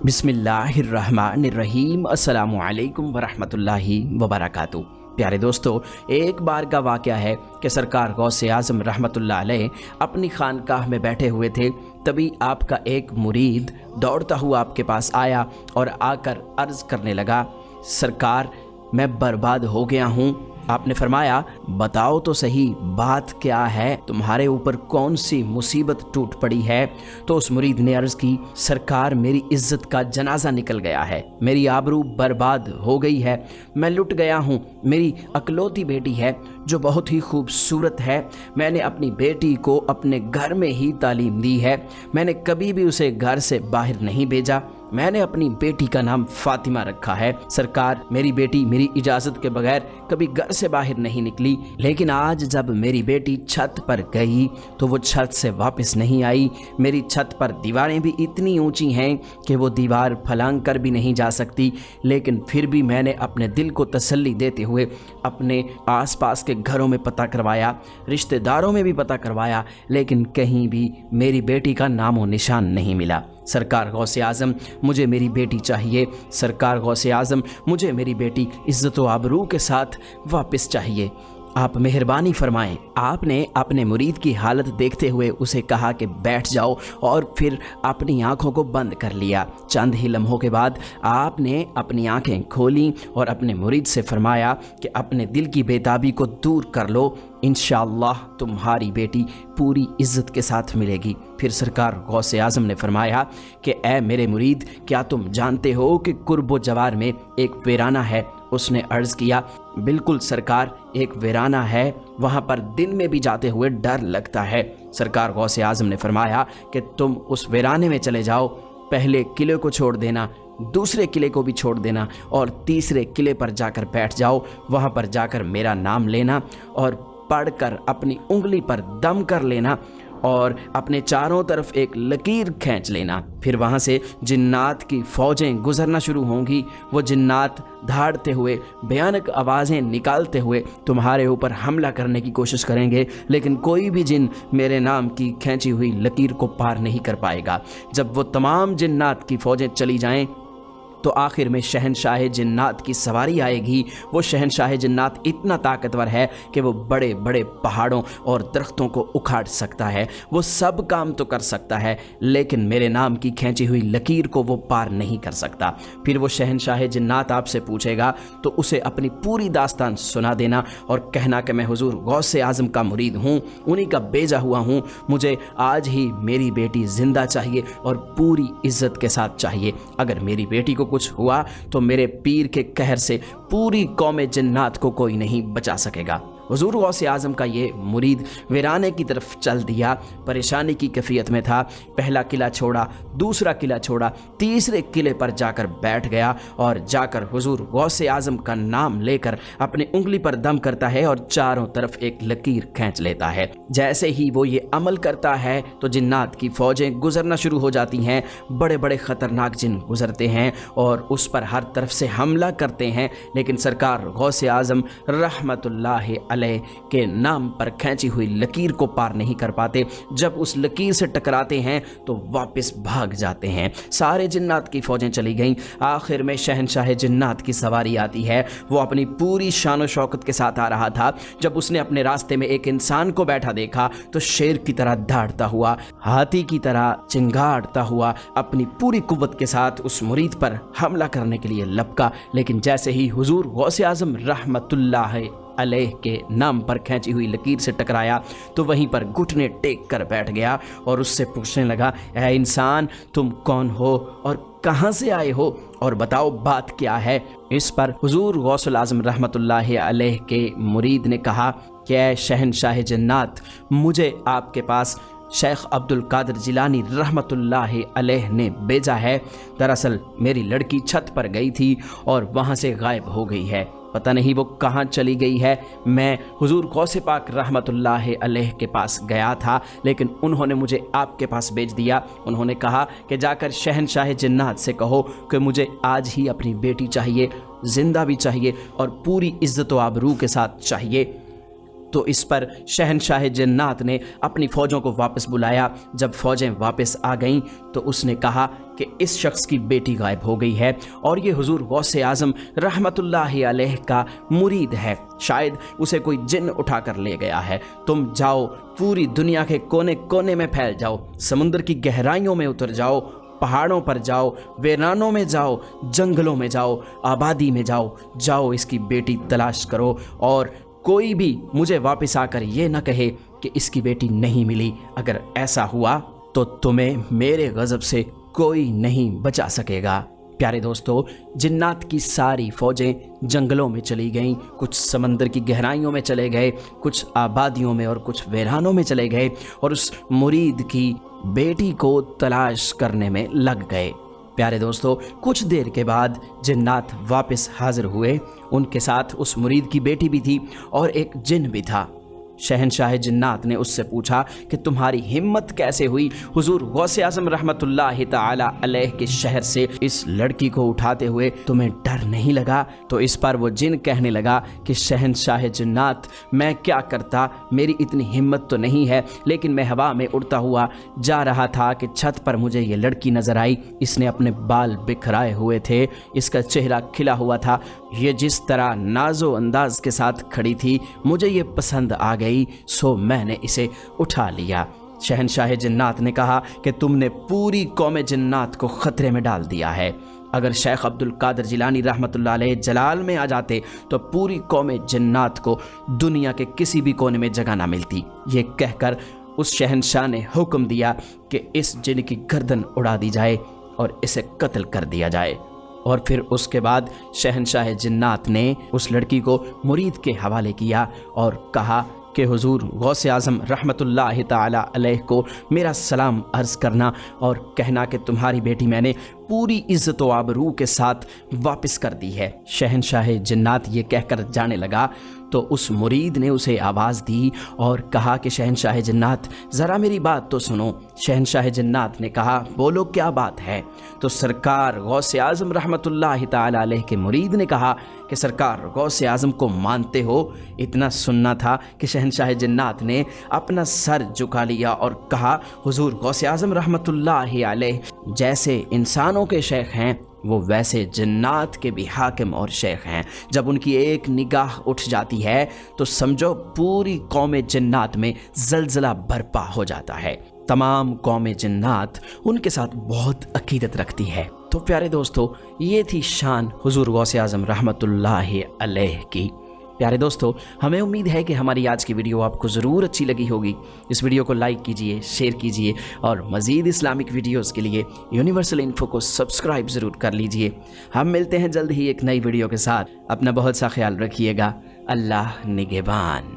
बिस्मिल्लाहिर्रहमानिर्रहीम। अस्सलामु अलैकुम वरहमतुल्लाहि वबरकातुहू। प्यारे दोस्तों, एक बार का वाक़या है कि सरकार गौसे आज़म रहमतुल्लाह अलैह अपनी खानकाह में बैठे हुए थे। तभी आपका एक मुरीद दौड़ता हुआ आपके पास आया और आकर अर्ज़ करने लगा, सरकार मैं बर्बाद हो गया हूँ। आपने फरमाया, बताओ तो सही बात क्या है, तुम्हारे ऊपर कौन सी मुसीबत टूट पड़ी है। तो उस मुरीद ने अर्ज़ की, सरकार मेरी इज़्ज़त का जनाजा निकल गया है, मेरी आबरू बर्बाद हो गई है, मैं लुट गया हूँ। मेरी अकलौती बेटी है जो बहुत ही खूबसूरत है, मैंने अपनी बेटी को अपने घर में ही तालीम दी है, मैंने कभी भी उसे घर से बाहर नहीं भेजा, मैंने अपनी बेटी का नाम फातिमा रखा है। सरकार मेरी बेटी मेरी इजाज़त के बगैर कभी घर से बाहर नहीं निकली, लेकिन आज जब मेरी बेटी छत पर गई तो वो छत से वापस नहीं आई। मेरी छत पर दीवारें भी इतनी ऊंची हैं कि वो दीवार फलांग कर भी नहीं जा सकती, लेकिन फिर भी मैंने अपने दिल को तसल्ली देते हुए अपने आसपास के घरों में पता करवाया, रिश्तेदारों में भी पता करवाया, लेकिन कहीं भी मेरी बेटी का नामो निशान नहीं मिला। सरकार गौसे आज़म मुझे मेरी बेटी चाहिए, सरकार गौसे आज़म मुझे मेरी बेटी इज़्ज़त व आबरू के साथ वापस चाहिए, आप मेहरबानी फरमाएं। आपने अपने मुरीद की हालत देखते हुए उसे कहा कि बैठ जाओ और फिर अपनी आंखों को बंद कर लिया। चंद ही लम्हों के बाद आपने अपनी आंखें खोलीं और अपने मुरीद से फरमाया कि अपने दिल की बेताबी को दूर कर लो, इंशाअल्लाह तुम्हारी बेटी पूरी इज़्ज़त के साथ मिलेगी। फिर सरकार गौसे आज़म ने फरमाया कि ए मेरे मुरीद, क्या तुम जानते हो कि कुर्बो जवार में एक वीराना है। उसने अर्ज़ किया, बिल्कुल सरकार, एक वीराना है, वहाँ पर दिन में भी जाते हुए डर लगता है। सरकार गौसे आज़म ने फरमाया कि तुम उस वीराने में चले जाओ, पहले किले को छोड़ देना, दूसरे किले को भी छोड़ देना और तीसरे किले पर जाकर बैठ जाओ। वहाँ पर जाकर मेरा नाम लेना और पढ़कर अपनी उंगली पर दम कर लेना और अपने चारों तरफ एक लकीर खींच लेना। फिर वहाँ से जिन्नात की फ़ौजें गुज़रना शुरू होंगी। वो जिन्नात धाड़ते हुए भयानक आवाज़ें निकालते हुए तुम्हारे ऊपर हमला करने की कोशिश करेंगे, लेकिन कोई भी जिन मेरे नाम की खींची हुई लकीर को पार नहीं कर पाएगा। जब वो तमाम जिन्नात की फ़ौजें चली जाएं तो आखिर में शहनशाह जिन्नात की सवारी आएगी। वो शहनशाह जिन्नात इतना ताकतवर है कि वो बड़े बड़े पहाड़ों और दरख्तों को उखाड़ सकता है, वो सब काम तो कर सकता है, लेकिन मेरे नाम की खींची हुई लकीर को वो पार नहीं कर सकता। फिर वो शहनशाह जिन्नात आपसे पूछेगा तो उसे अपनी पूरी दास्तान सुना देना और कहना कि मैं हुजूर गौसे आज़म का मुरीद हूँ, उन्हीं का भेजा हुआ हूँ, मुझे आज ही मेरी बेटी ज़िंदा चाहिए और पूरी इज़्ज़त के साथ चाहिए। अगर मेरी बेटी को कुछ हुआ तो मेरे पीर के कहर से पूरी कौम जिन्नात को कोई नहीं बचा सकेगा। हुजूर गौसे आज़म का ये मुरीद वीराने की तरफ चल दिया, परेशानी की कैफियत में था। पहला किला छोड़ा, दूसरा किला छोड़ा, तीसरे किले पर जाकर बैठ गया और जाकर हुजूर गौसे आज़म का नाम लेकर अपनी उंगली पर दम करता है और चारों तरफ एक लकीर खींच लेता है। जैसे ही वो ये अमल करता है तो जिन्नात की फ़ौजें गुजरना शुरू हो जाती हैं। बड़े बड़े ख़तरनाक जिन गुजरते हैं और उस पर हर तरफ से हमला करते हैं, लेकिन सरकार गौसे आज़म रहमतुल्लाह अलैह के नाम पर खींची हुई लकीर को पार नहीं कर पाते। जब उस लकीर से टकराते हैं तो वापस भाग जाते हैं। सारे जिन्नात की फ़ौजें चली गईं। आखिर में शहनशाह जिन्नात की सवारी आती है। वो अपनी पूरी शान व शौकत के साथ आ रहा था। जब उसने अपने रास्ते में एक इंसान को बैठा देखा तो शेर की तरह दहाड़ता हुआ, हाथी की तरह चिंगाड़ता हुआ अपनी पूरी कुव्वत के साथ उस मुरीद पर हमला करने के लिए लपका, लेकिन जैसे ही हुजूर गौसे आज़म रहमतुल्लाह अलैह के नाम पर खींची हुई लकीर से टकराया तो वहीं पर घुटने टेक कर बैठ गया और उससे पूछने लगा, ऐ इंसान, तुम कौन हो और कहाँ से आए हो और बताओ बात क्या है। इस पर हुजूर गौसुल आज़म रहमतुल्लाह अलैह के मुरीद ने कहा कि ऐ शहनशाह जन्नात, मुझे आपके पास शेख अब्दुल कादिर जिलानी रहमतुल्लाह अलैह ने भेजा है। दरअसल मेरी लड़की छत पर गई थी और वहाँ से गायब हो गई है, पता नहीं वो कहाँ चली गई है। मैं हुजूर गौसे पाक रहमतुल्लाह अलैह के पास गया था, लेकिन उन्होंने मुझे आपके पास भेज दिया। उन्होंने कहा कि जाकर शहनशाह जिन्नात से कहो कि मुझे आज ही अपनी बेटी चाहिए, ज़िंदा भी चाहिए और पूरी इज़्ज़त व आबरू के साथ चाहिए। تو اس پر شہنشاہ جنات نے اپنی فوجوں کو واپس بلایا۔ جب فوجیں واپس آ گئیں تو اس نے کہا کہ اس شخص کی بیٹی غائب ہو گئی ہے اور یہ حضور غوث اعظم رحمۃ اللہ علیہ کا مرید ہے، شاید اسے کوئی جن اٹھا کر لے گیا ہے۔ تم جاؤ، پوری دنیا کے کونے کونے میں پھیل جاؤ، سمندر کی گہرائیوں میں اتر جاؤ، پہاڑوں پر جاؤ، ویرانوں میں جاؤ، جنگلوں میں جاؤ، آبادی میں جاؤ، جاؤ اس کی بیٹی تلاش کرو، اور کوئی بھی مجھے واپس آ کر یہ نہ کہے کہ اس کی بیٹی نہیں ملی۔ اگر ایسا ہوا تو تمہیں میرے غضب سے کوئی نہیں بچا سکے گا۔ پیارے دوستو، جنات کی ساری فوجیں جنگلوں میں چلی گئیں، کچھ سمندر کی گہرائیوں میں چلے گئے، کچھ آبادیوں میں اور کچھ ویرانوں میں چلے گئے اور اس مرید کی بیٹی کو تلاش کرنے میں لگ گئے۔ پیارے دوستو، کچھ دیر کے بعد جنات واپس حاضر ہوئے، ان کے ساتھ اس مرید کی بیٹی بھی تھی اور ایک جن بھی تھا۔ شہنشاہ جنات نے اس سے پوچھا کہ تمہاری ہمت کیسے ہوئی حضور غوث اعظم رحمۃ اللہ تعالی علیہ کے شہر سے اس لڑکی کو اٹھاتے ہوئے؟ تمہیں ڈر نہیں لگا؟ تو اس پر وہ جن کہنے لگا کہ شہنشاہ جنات، میں کیا کرتا، میری اتنی ہمت تو نہیں ہے، لیکن میں ہوا میں اڑتا ہوا جا رہا تھا کہ چھت پر مجھے یہ لڑکی نظر آئی۔ اس نے اپنے بال بکھرائے ہوئے تھے، اس کا چہرہ کھلا ہوا تھا، یہ جس طرح ناز و انداز کے ساتھ کھڑی تھی مجھے یہ پسند آ گئی، سو میں نے اسے اٹھا لیا۔ شہنشاہ جنات نے کہا کہ تم نے پوری قوم جنات کو خطرے میں ڈال دیا ہے۔ اگر شیخ عبد القادر جیلانی رحمۃ اللہ علیہ جلال میں آ جاتے تو پوری قوم جنات کو دنیا کے کسی بھی کونے میں جگہ نہ ملتی۔ یہ کہہ کر اس شہنشاہ نے حکم دیا کہ اس جن کی گردن اڑا دی جائے اور اسے قتل کر دیا جائے۔ اور پھر اس کے بعد شہنشاہ جنات نے اس لڑکی کو مرید کے حوالے کیا اور کہا کہ حضور غوث اعظم رحمۃ اللہ تعالی علیہ کو میرا سلام عرض کرنا اور کہنا کہ تمہاری بیٹی میں نے پوری عزت و آبرو کے ساتھ واپس کر دی ہے۔ شہنشاہ جنات یہ کہہ کر جانے لگا تو اس مرید نے اسے آواز دی اور کہا کہ شہنشاہ جنات ذرا میری بات تو سنو۔ شہنشاہ جنات نے کہا بولو کیا بات ہے؟ تو سرکار غوث اعظم رحمۃ اللہ تعالی علیہ کے مرید نے کہا کہ سرکار غوث اعظم کو مانتے ہو؟ اتنا سننا تھا کہ شہنشاہ جنات نے اپنا سر جھکا لیا اور کہا حضور غوث اعظم رحمۃ اللہ علیہ جیسے انسانوں کے شیخ ہیں وہ ویسے جنات کے بھی حاکم اور شیخ ہیں۔ جب ان کی ایک نگاہ اٹھ جاتی ہے تو سمجھو پوری قوم جنات میں زلزلہ برپا ہو جاتا ہے۔ تمام قوم جنات ان کے ساتھ بہت عقیدت رکھتی ہے۔ تو پیارے دوستو، یہ تھی شان حضور غوث اعظم رحمۃ اللہ علیہ کی۔ پیارے دوستو، ہمیں امید ہے کہ ہماری آج کی ویڈیو آپ کو ضرور اچھی لگی ہوگی۔ اس ویڈیو کو لائک کیجئے، شیئر کیجئے اور مزید اسلامک ویڈیوز کے لیے یونیورسل انفو کو سبسکرائب ضرور کر لیجئے۔ ہم ملتے ہیں جلد ہی ایک نئی ویڈیو کے ساتھ۔ اپنا بہت سا خیال رکھیے گا۔ اللہ نگہبان۔